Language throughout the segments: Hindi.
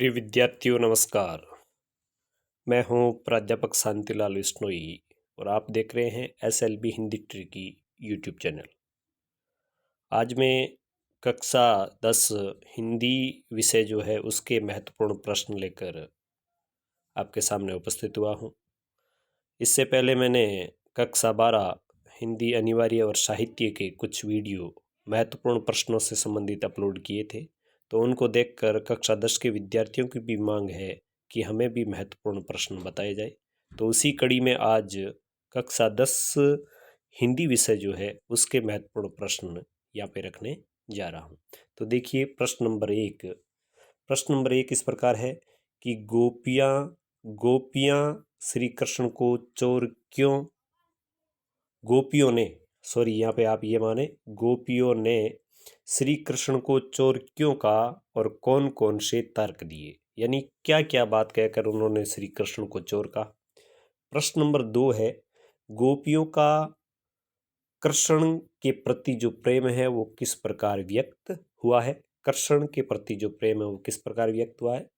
प्रिय विद्यार्थियों नमस्कार। मैं हूं प्राध्यापक शांतिलाल विश्नोई और आप देख रहे हैं SLB Hindi tricky YouTube channel. आज मैं कक्षा 10 हिंदी विषय जो है उसके महत्वपूर्ण प्रश्न लेकर आपके सामने उपस्थित हुआ हूं। इससे पहले मैंने कक्षा 12 हिंदी अनिवार्य और साहित्य के कुछ वीडियो महत्वपूर्ण प्रश्नों से संबंधित अपलोड किए थे, तो उनको देखकर कक्षा 10 के विद्यार्थियों की भी मांग है कि हमें भी महत्वपूर्ण प्रश्न बताए जाए। तो उसी कड़ी में आज कक्षा 10 हिंदी विषय जो है उसके महत्वपूर्ण प्रश्न यहाँ पे रखने जा रहा हूँ। तो देखिए प्रश्न नंबर एक इस प्रकार है कि गोपियाँ श्री कृष्ण को चोर क्यों यहाँ पे आप ये माने गोपियों ने श्री कृष्ण को चोर क्यों कहा और कौन कौन से तर्क दिए, यानी क्या क्या बात कहकर उन्होंने श्री कृष्ण को चोर कहा। प्रश्न नंबर 2 है गोपियों का कृष्ण के प्रति जो प्रेम है वो किस प्रकार व्यक्त हुआ है। कृष्ण के प्रति जो प्रेम है वो किस प्रकार व्यक्त हुआ है।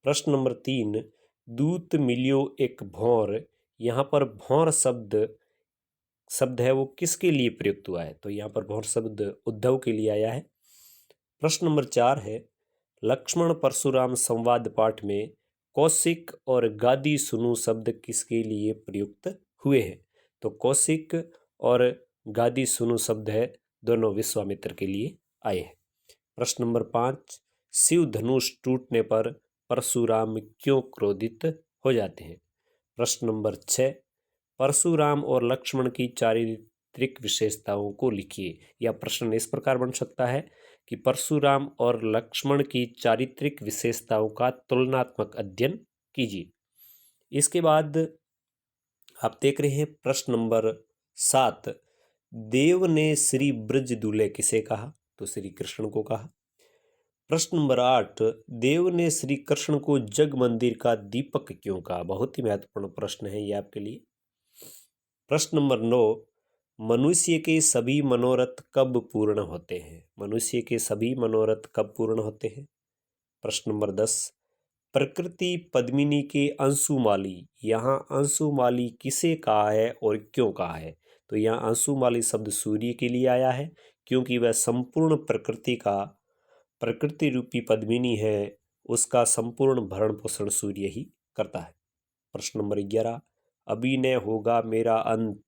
प्रश्न नंबर 3 दूत मिलियो एक भौर, यहाँ पर भौर शब्द है वो किसके लिए प्रयुक्त हुआ है, तो यहाँ पर भौर शब्द उद्धव के लिए आया है। प्रश्न नंबर 4 है लक्ष्मण परशुराम संवाद पाठ में कौशिक और गादी सुनु शब्द किसके लिए प्रयुक्त हुए हैं, तो कौशिक और गादी सुनु शब्द है दोनों विश्वामित्र के लिए आए हैं। प्रश्न नंबर 5 शिव धनुष टूटने पर परशुराम क्यों क्रोधित हो जाते हैं। प्रश्न नंबर 6 परशुराम और लक्ष्मण की चारित्रिक विशेषताओं को लिखिए। यह प्रश्न इस प्रकार बन सकता है कि परशुराम और लक्ष्मण की चारित्रिक विशेषताओं का तुलनात्मक अध्ययन कीजिए। इसके बाद आप देख रहे हैं प्रश्न नंबर 7 देव ने श्री ब्रज दूल्हे किसे कहा, तो श्री कृष्ण को कहा। प्रश्न नंबर 8 देव ने श्री कृष्ण को जग मंदिर का दीपक क्यों कहा, बहुत ही महत्वपूर्ण प्रश्न है ये आपके लिए। प्रश्न नंबर 9 मनुष्य के सभी मनोरथ कब पूर्ण होते हैं, मनुष्य के सभी मनोरथ कब पूर्ण होते हैं। प्रश्न नंबर 10 प्रकृति पद्मिनी के अंशुमाली, यहाँ अंशुमाली किसे कहा है और क्यों कहा है, तो यहाँ अंशुमाली शब्द सूर्य के लिए आया है क्योंकि वह संपूर्ण प्रकृति रूपी पद्मिनी है, उसका संपूर्ण भरण पोषण सूर्य ही करता है। प्रश्न नंबर 11 अभी न होगा मेरा अंत,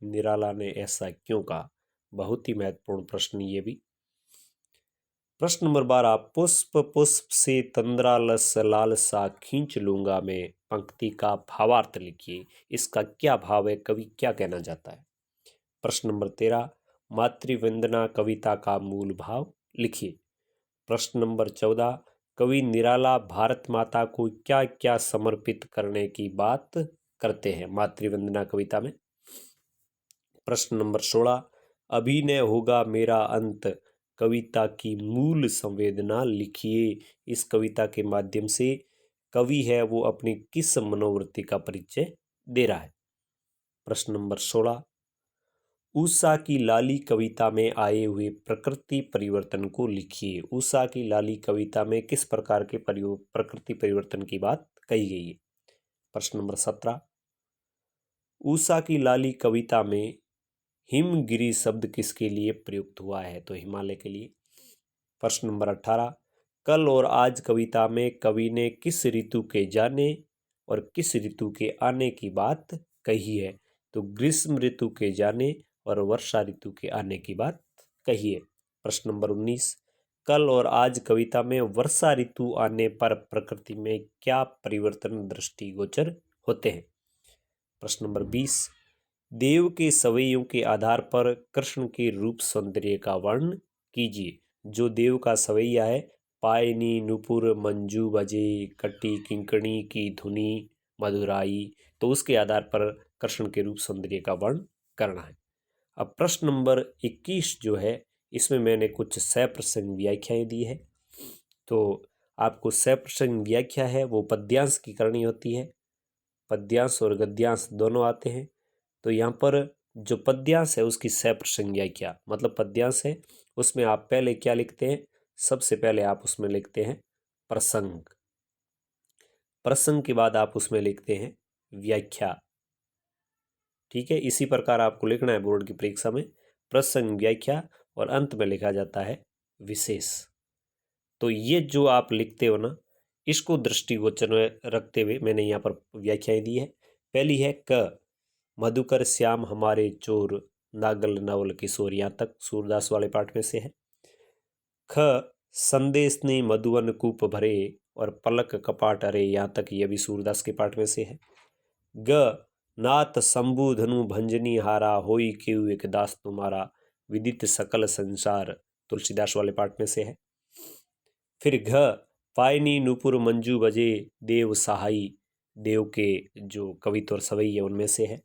निराला ने ऐसा क्यों कहा, बहुत ही महत्वपूर्ण प्रश्न ये भी। प्रश्न नंबर 12 पुष्प पुष्प से तंद्रालस लालसा खींच लूंगा मैं, पंक्ति का भावार्थ लिखिए, इसका क्या भाव है, कवि क्या कहना चाहता है। प्रश्न नंबर 13 मातृवंदना कविता का मूल भाव लिखिए। प्रश्न नंबर 14 कवि निराला भारत माता को क्या क्या समर्पित करने की बात करते हैं मातृवंदना कविता में। प्रश्न नंबर 16 अभी न होगा मेरा अंत, कविता की मूल संवेदना लिखिए। इस कविता के माध्यम से कवि है वो अपनी किस मनोवृत्ति का परिचय दे रहा है। प्रश्न नंबर 16 उषा की लाली कविता में आए हुए प्रकृति परिवर्तन को लिखिए। उषा की लाली कविता में किस प्रकार के प्रकृति परिवर्तन की बात कही गई है। प्रश्न नंबर 17 उषा की लाली कविता में हिमगिरी शब्द किसके लिए प्रयुक्त हुआ है, तो हिमालय के लिए। प्रश्न नंबर 18 कल और आज कविता में कवि ने किस ऋतु के जाने और किस ऋतु के आने की बात कही है, तो ग्रीष्म ऋतु के जाने और वर्षा ऋतु के आने की बात कही है। प्रश्न नंबर 19 कल और आज कविता में वर्षा ऋतु आने पर प्रकृति में क्या परिवर्तन दृष्टिगोचर होते हैं। प्रश्न नंबर 20 देव के सवैयों के आधार पर कृष्ण के रूप सौंदर्य का वर्णन कीजिए। जो देव का सवैया है पायनी नुपुर मंजू बजे कटी किंकणी की धुनी मधुराई, तो उसके आधार पर कृष्ण के रूप सौंदर्य का वर्णन करना है। अब प्रश्न नंबर 21 जो है इसमें मैंने कुछ सप्रसंग व्याख्याएं दी है, तो आपको सप्रसंग व्याख्या है वो पद्यांश की करनी होती है। पद्यांश और गद्यांश दोनों आते हैं, तो यहाँ पर जो पद्यांश है उसकी सप्रसंग व्याख्या मतलब पद्यांश है उसमें आप पहले क्या लिखते हैं, सबसे पहले आप उसमें लिखते हैं प्रसंग, प्रसंग के बाद आप उसमें लिखते हैं व्याख्या। ठीक है, इसी प्रकार आपको लिखना है बोर्ड की परीक्षा में, प्रसंग, व्याख्या और अंत में लिखा जाता है विशेष। तो ये जो आप लिखते हो ना, इसको दृष्टिगोचर में रखते हुए मैंने यहाँ पर व्याख्याएं दी है। पहली है क, मधुकर श्याम हमारे चोर, नागल नवल किशोर, यहाँ तक सूरदास वाले पाठ में से है। ख, संदेश ने मधुवन कूप भरे और पलक कपाट अरे, यहाँ तक ये भी सूरदास के पाठ में से है। ग, नाथ शंभु धनु भंजनी हारा, होई केउ एक दास तुम्हारा, विदित सकल संसार, तुलसीदास वाले पाठ में से है। फिर घ, पायनी नूपुर मंजू बजे, देव सहाई, देव के जो कवित्व और सवई है उनमें से है।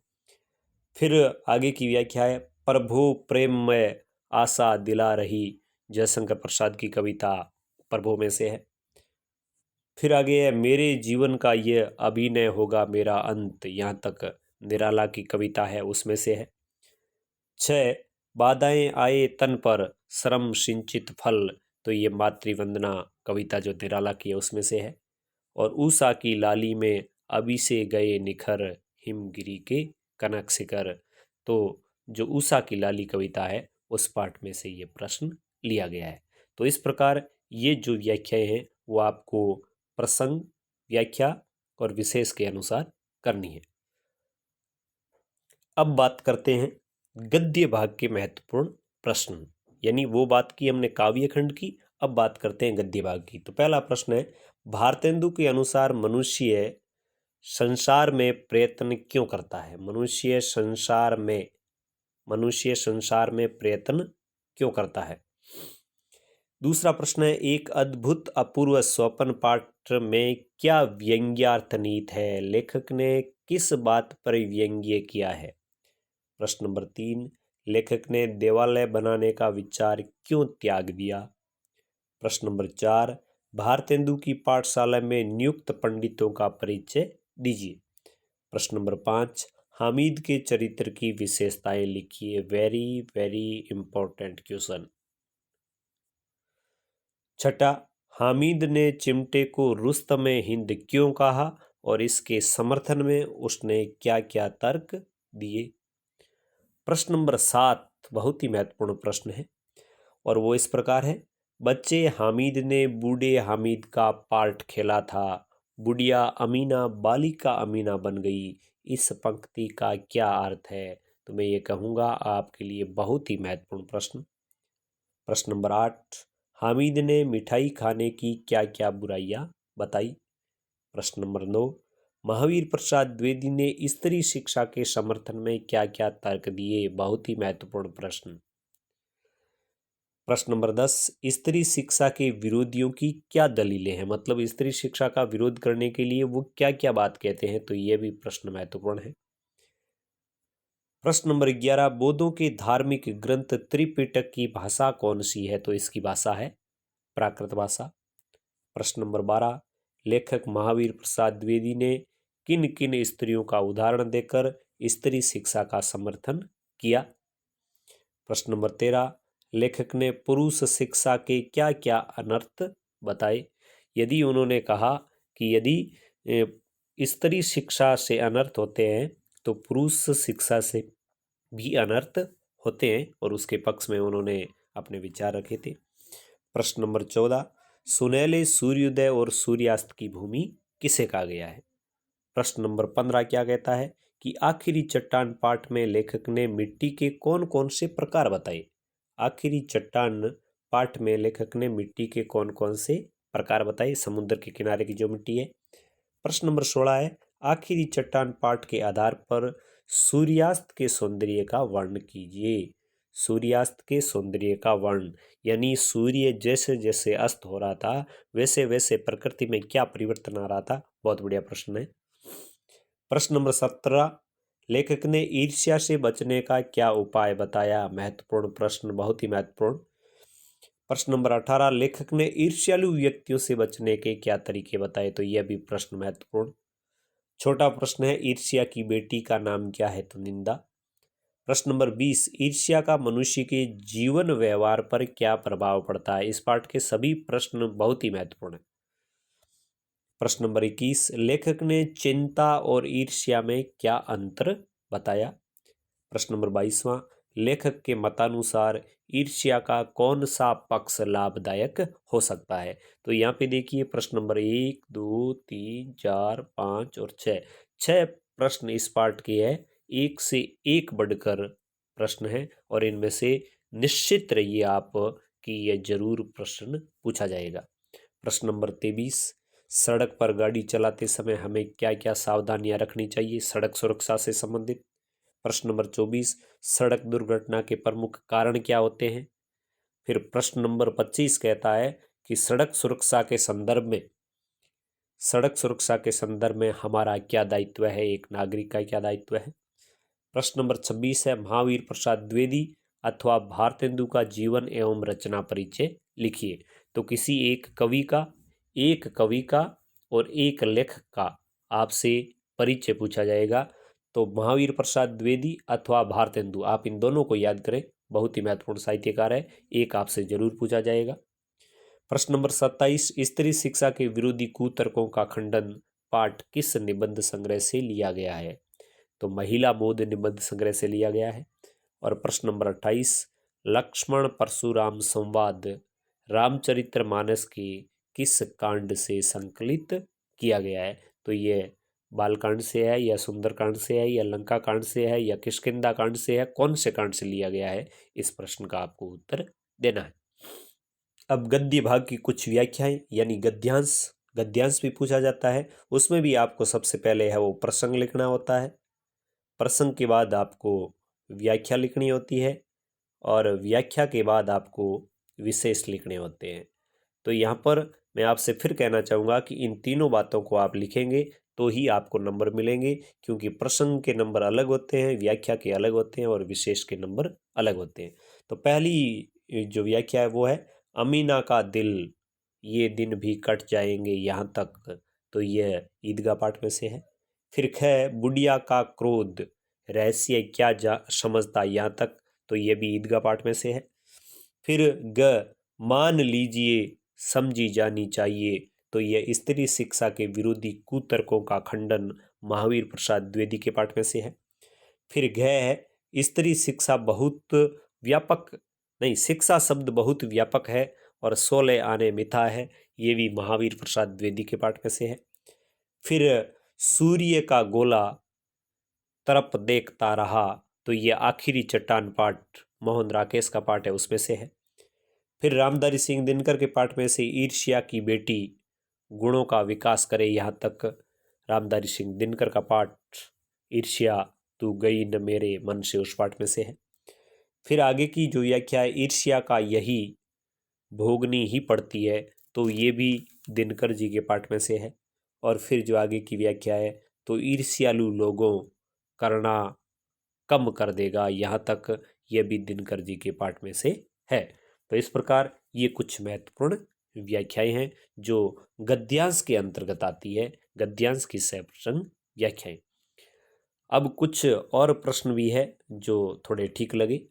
फिर आगे की व्याख्या है, प्रभु प्रेम में आशा दिला रही, जयशंकर प्रसाद की कविता प्रभु में से है। फिर आगे है, मेरे जीवन का ये अभिनय होगा मेरा अंत, यहाँ तक निराला की कविता है उसमें से है। 6, बाधाएं आए तन पर, श्रम सिंचित फल, तो ये मातृवंदना कविता जो निराला की है उसमें से है। और उषा की लाली में अभी से गए निखर, हिमगिरी के कनक शिखर, तो जो उषा की लाली कविता है उस पाठ में से ये प्रश्न लिया गया है। तो इस प्रकार ये जो व्याख्याएं हैं वो आपको प्रसंग, व्याख्या और विशेष के अनुसार करनी है। अब बात करते हैं गद्य भाग के महत्वपूर्ण प्रश्न, यानी वो बात की हमने काव्य खंड की, अब बात करते हैं गद्य भाग की। तो पहला प्रश्न है, भारतेंदु के अनुसार मनुष्य संसार में प्रयत्न क्यों करता है? मनुष्य संसार में प्रयत्न क्यों करता है? दूसरा प्रश्न है, एक अद्भुत अपूर्व स्वप्न पाठ में क्या व्यंग्यार्थ निहित है? लेखक ने किस बात पर व्यंग्य किया है? प्रश्न नंबर 3, लेखक ने देवालय बनाने का विचार क्यों त्याग दिया? प्रश्न नंबर 4, भारतेंदु की पाठशाला में नियुक्त पंडितों का परिचय दीजिए। प्रश्न नंबर 5, हामिद के चरित्र की विशेषताएं लिखिए। Very very important question. छठा, हामिद ने चिमटे को रुस्तम हिंद क्यों कहा और इसके समर्थन में उसने क्या क्या तर्क दिए? प्रश्न नंबर 7 बहुत ही महत्वपूर्ण प्रश्न है और वो इस प्रकार है, बच्चे हामिद ने बूढ़े हामिद का पार्ट खेला था, बुढ़िया अमीना बालिका अमीना बन गई, इस पंक्ति का क्या अर्थ है? तो मैं ये कहूँगा आपके लिए बहुत ही महत्वपूर्ण प्रश्न। प्रश्न नंबर 8, हामिद ने मिठाई खाने की क्या क्या बुराइयां बताई? प्रश्न नंबर 9, महावीर प्रसाद द्विवेदी ने स्त्री शिक्षा के समर्थन में क्या क्या तर्क दिए? बहुत ही महत्वपूर्ण प्रश्न। प्रश्न नंबर 10, स्त्री शिक्षा के विरोधियों की क्या दलीलें हैं? मतलब स्त्री शिक्षा का विरोध करने के लिए वो क्या क्या बात कहते हैं? तो ये भी प्रश्न महत्वपूर्ण है। प्रश्न नंबर 11, बौद्धों के धार्मिक ग्रंथ त्रिपिटक की भाषा कौन सी है? तो इसकी भाषा है प्राकृत भाषा। प्रश्न नंबर 12, लेखक महावीर प्रसाद द्विवेदी ने किन किन स्त्रियों का उदाहरण देकर स्त्री शिक्षा का समर्थन किया? प्रश्न नंबर 13, लेखक ने पुरुष शिक्षा के क्या क्या अनर्थ बताए? यदि उन्होंने कहा कि यदि स्त्री शिक्षा से अनर्थ होते हैं तो पुरुष शिक्षा से भी अनर्थ होते हैं, और उसके पक्ष में उन्होंने अपने विचार रखे थे। प्रश्न नंबर 14, सुनहले सूर्योदय और सूर्यास्त की भूमि किसे कहा गया है? प्रश्न नंबर 15 क्या कहता है कि आखिरी चट्टान पाठ में लेखक ने मिट्टी के कौन कौन से प्रकार बताए? आखिरी चट्टान पाठ में लेखक ने मिट्टी के कौन कौन से प्रकार बताए? समुद्र के किनारे की जो मिट्टी है। प्रश्न नंबर 16 है, आखिरी चट्टान पाठ के आधार पर सूर्यास्त के सौंदर्य का वर्णन कीजिए। सूर्यास्त के सौंदर्य का वर्णन, यानी सूर्य जैसे जैसे अस्त हो रहा था वैसे वैसे प्रकृति में क्या परिवर्तन आ रहा था? बहुत बढ़िया प्रश्न है। प्रश्न नंबर 17, लेखक ने ईर्ष्या से बचने का क्या उपाय बताया? महत्वपूर्ण प्रश्न, बहुत ही महत्वपूर्ण। प्रश्न नंबर 18, लेखक ने ईर्ष्यालु व्यक्तियों से बचने के क्या तरीके बताए? तो यह भी प्रश्न महत्वपूर्ण। छोटा प्रश्न है, ईर्ष्या की बेटी का नाम क्या है? तो निंदा। प्रश्न नंबर 20, ईर्ष्या का मनुष्य के जीवन व्यवहार पर क्या प्रभाव पड़ता है? इस पाठ के सभी प्रश्न बहुत ही महत्वपूर्ण है। प्रश्न नंबर 21, लेखक ने चिंता और ईर्ष्या में क्या अंतर बताया। प्रश्न नंबर 22वां, लेखक के मतानुसार ईर्ष्या का कौन सा पक्ष लाभदायक हो सकता है। तो यहाँ पे देखिए प्रश्न नंबर 1, 2, 3, 4, 5 और 6, 6 प्रश्न इस पार्ट के हैं। एक से एक बढ़कर प्रश्न है और इनमें से निश्चित रहिए आप कि यह जरूर प्रश्न पूछा जाएगा। प्रश्न नंबर 23, सड़क पर गाड़ी चलाते समय हमें क्या क्या सावधानियां रखनी चाहिए सड़क सुरक्षा से संबंधित। प्रश्न नंबर 24, सड़क दुर्घटना के प्रमुख कारण क्या होते हैं। फिर प्रश्न नंबर 25 कहता है कि सड़क सुरक्षा के संदर्भ में हमारा क्या दायित्व है, एक नागरिक का क्या दायित्व है। प्रश्न नंबर 26 है, महावीर प्रसाद द्विवेदी अथवा भारतेंदु का जीवन एवं रचना परिचय लिखिए। तो किसी एक कवि का और एक लेखक का आपसे परिचय पूछा जाएगा। तो महावीर प्रसाद द्विवेदी अथवा भारतेंदु, आप इन दोनों को याद करें, बहुत ही महत्वपूर्ण साहित्यकार है, एक आपसे जरूर पूछा जाएगा। प्रश्न नंबर 27, स्त्री शिक्षा के विरोधी कुतर्कों का खंडन पाठ किस निबंध संग्रह से लिया गया है। तो महिला बोध निबंध संग्रह से लिया गया है। और प्रश्न नंबर 28, लक्ष्मण परशुराम संवाद रामचरितमानस के किस कांड से संकलित किया गया है। तो ये बालकांड से है या सुंदरकांड से है या लंका कांड से है या किष्किंधा कांड से है, कौन से कांड से लिया गया है, इस प्रश्न का आपको उत्तर देना है। अब गद्य भाग की कुछ व्याख्याएं यानी गद्यांश भी पूछा जाता है। उसमें भी आपको सबसे पहले है वो प्रसंग लिखना होता है, प्रसंग के बाद आपको व्याख्या लिखनी होती है और व्याख्या के बाद आपको विशेष लिखने होते हैं। तो यहाँ पर मैं आपसे फिर कहना चाहूँगा कि इन तीनों बातों को आप लिखेंगे तो ही आपको नंबर मिलेंगे, क्योंकि प्रसंग के नंबर अलग होते हैं, व्याख्या के अलग होते हैं और विशेष के नंबर अलग होते हैं। तो पहली जो व्याख्या है वो है, अमीना का दिल ये दिन भी कट जाएंगे यहाँ तक, तो यह ईदगाह पाठ में से है। फिर ख, बुढ़िया का क्रोध रहस्य क्या समझता यहाँ तक, तो यह भी ईदगाह पाठ में से है। फिर ग, मान लीजिए समझी जानी चाहिए, तो यह स्त्री शिक्षा के विरोधी कुतर्कों का खंडन महावीर प्रसाद द्विवेदी के पाठ में से है। फिर घ है, स्त्री शिक्षा शिक्षा शब्द बहुत व्यापक है और 16 आने मिथा है, ये भी महावीर प्रसाद द्विवेदी के पाठ में से है। फिर सूर्य का गोला तरफ देखता रहा, तो ये आखिरी चट्टान पाठ मोहन राकेश का पाठ है, उसमें से है। फिर रामधारी सिंह दिनकर के पाठ में से ईर्ष्या की बेटी गुणों का विकास करे यहाँ तक, रामधारी सिंह दिनकर का पाठ ईर्ष्या तू गई न मेरे मन से, उस पाठ में से है। फिर आगे की जो व्याख्या है, ईर्ष्या का यही भोगनी ही पड़ती है, तो ये भी दिनकर जी के पाठ में से है। और फिर जो आगे की व्याख्या है, तो ईर्ष्यालु लोगों करना कम कर देगा यहाँ तक, यह भी दिनकर जी के पाठ में से है। तो इस प्रकार ये कुछ महत्वपूर्ण व्याख्याएं हैं जो गद्यांश के अंतर्गत आती है, गद्यांश की सप्रसंग व्याख्याएं। अब कुछ और प्रश्न भी है जो थोड़े ठीक लगे।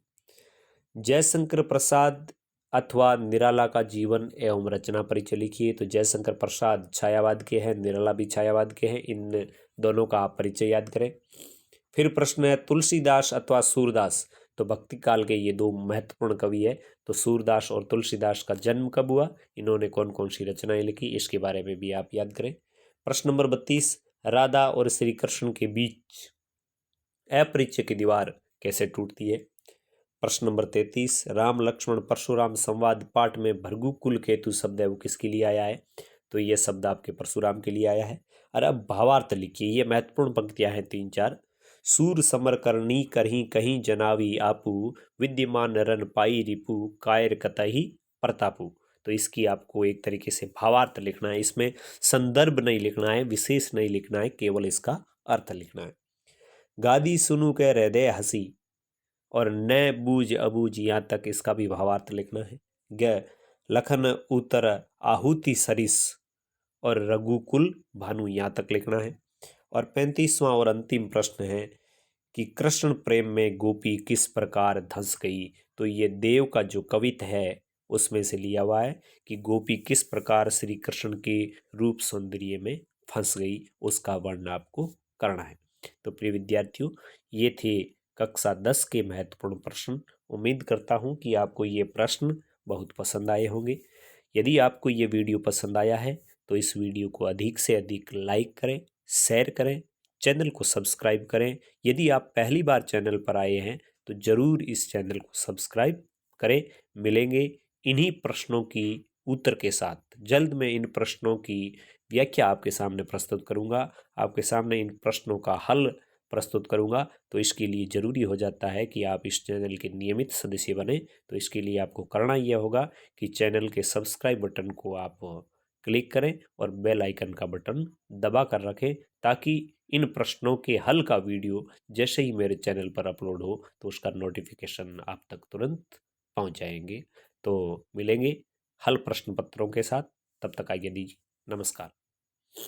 जयशंकर प्रसाद अथवा निराला का जीवन एवं रचना परिचय लिखिए। तो जयशंकर प्रसाद छायावाद के हैं, निराला भी छायावाद के हैं, इन दोनों का आप परिचय याद करें। फिर प्रश्न है, तुलसीदास अथवा सूरदास, तो भक्ति काल के ये दो महत्वपूर्ण कवि है, तो सूरदास और तुलसीदास का जन्म कब हुआ, इन्होंने कौन कौन सी रचनाएं लिखी, इसके बारे में भी आप याद करें। प्रश्न नंबर 32, राधा और श्री कृष्ण के बीच अपरिचय की दीवार कैसे टूटती है। प्रश्न नंबर 33, राम लक्ष्मण परशुराम संवाद पाठ में भृगु कुल केतु शब्द है वो किसके लिए आया है, तो ये शब्द आपके परशुराम के लिए आया है। और अब भावार्थ लिखिए, ये महत्वपूर्ण पंक्तियां हैं 3-4। सूर समर करनी करहीं कहीं जनावी आपू, विद्यमान रन पाई रिपु कायर कतही प्रतापू। तो इसकी आपको एक तरीके से भावार्थ लिखना है, इसमें संदर्भ नहीं लिखना है, विशेष नहीं लिखना है, केवल इसका अर्थ लिखना है। गादी सुनु के हृदय हंसी और न बूझ अबूझ, यहाँ तक इसका भी भावार्थ लिखना है। ग, लखन उतर आहुति सरिस और रघुकुल भानु, यहाँ तक लिखना है। और 35वां और अंतिम प्रश्न है कि कृष्ण प्रेम में गोपी किस प्रकार धंस गई, तो ये देव का जो कवित है उसमें से लिया हुआ है कि गोपी किस प्रकार श्री कृष्ण के रूप सौंदर्य में फंस गई, उसका वर्णन आपको करना है। तो प्रिय विद्यार्थियों, ये थे कक्षा 10 के महत्वपूर्ण प्रश्न। उम्मीद करता हूँ कि आपको ये प्रश्न बहुत पसंद आए होंगे। यदि आपको ये वीडियो पसंद आया है तो इस वीडियो को अधिक से अधिक लाइक करें, शेयर करें, चैनल को सब्सक्राइब करें। यदि आप पहली बार चैनल पर आए हैं तो ज़रूर इस चैनल को सब्सक्राइब करें। मिलेंगे इन्हीं प्रश्नों की उत्तर के साथ। जल्द मैं इन प्रश्नों की व्याख्या आपके सामने प्रस्तुत करूंगा, आपके सामने इन प्रश्नों का हल प्रस्तुत करूंगा। तो इसके लिए ज़रूरी हो जाता है कि आप इस चैनल के नियमित सदस्य बने। तो इसके लिए आपको करना यह होगा कि चैनल के सब्सक्राइब बटन को आप क्लिक करें और बेल आइकन का बटन दबा कर रखें, ताकि इन प्रश्नों के हल का वीडियो जैसे ही मेरे चैनल पर अपलोड हो तो उसका नोटिफिकेशन आप तक तुरंत पहुंच जाएंगे। तो मिलेंगे हल प्रश्न पत्रों के साथ, तब तक आइए दीजिए, नमस्कार।